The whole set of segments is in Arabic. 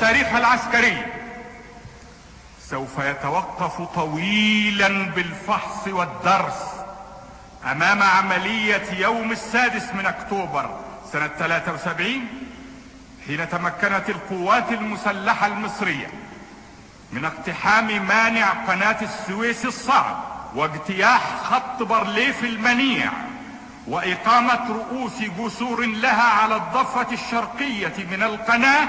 التاريخ العسكري سوف يتوقف طويلا بالفحص والدرس امام عملية يوم 6 أكتوبر سنة 73، حين تمكنت القوات المسلحة المصرية من اقتحام مانع قناة السويس الصعب واجتياح خط بارليف المنيع وإقامة رؤوس جسور لها على الضفة الشرقية من القناة،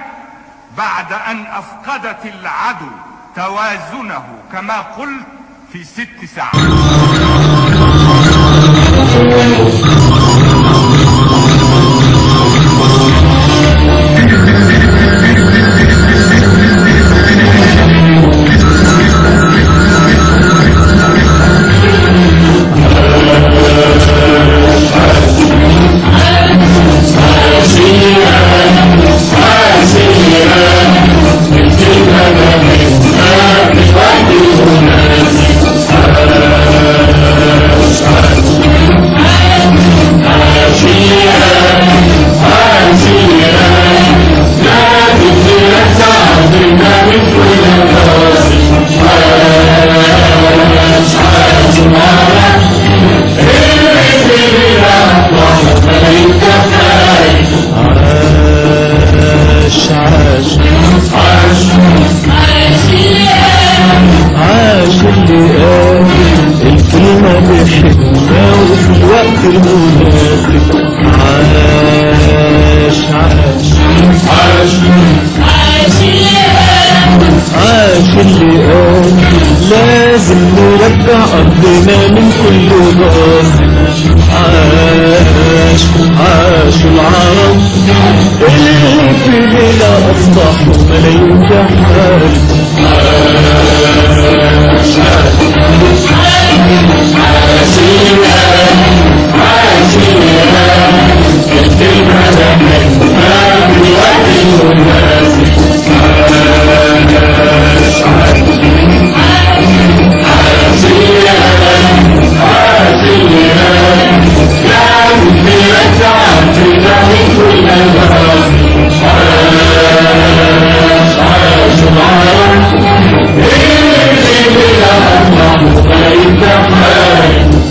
بعد أن أفقدت العدو توازنه كما قلت في 6 ساعات. لازم نرجع أرضنا من كل ضال. عاش العرب اللي في ليلة أصبحوا ملايين جحال.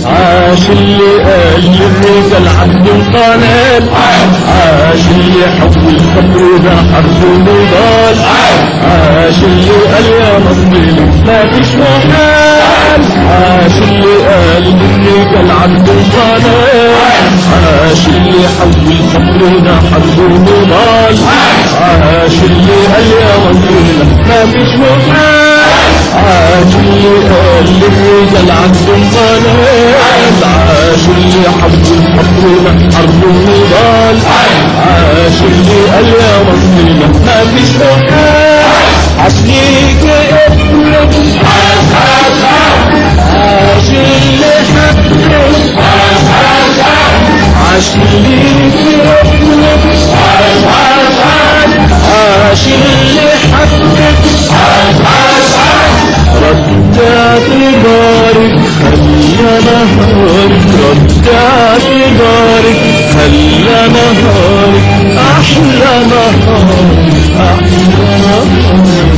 عاش اللي قال للرجال عبد القنال، عاش اللي حب الفقر ده حرب ونضال، عاش اللي قال يا مصري ما فيش محال، عاش اللي قال للرجال عبد القنال، عاش اللي حب الفقر ده حرب ونضال، عاش اللي قال يا مصري ما فيش محال، عاش اللي قال للرجال عبد القنال، عاش اللي حب الحب حرب ونضال، عاش اللي قال يا مصرنا ما فيش محال، عاش ليك يا ابنك، عاش اللي حبك، عاش ليك يا ابنك، عاش اللي حبك، رد اعتبارك خلى نهارك، رد اعتبارك خلى نهارك احلى نهار، احلى نهار.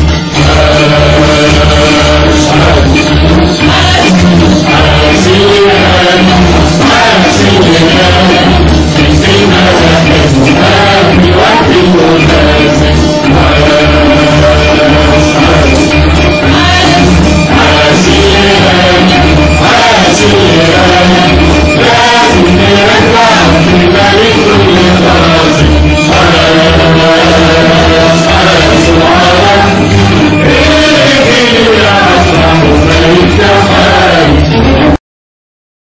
عاش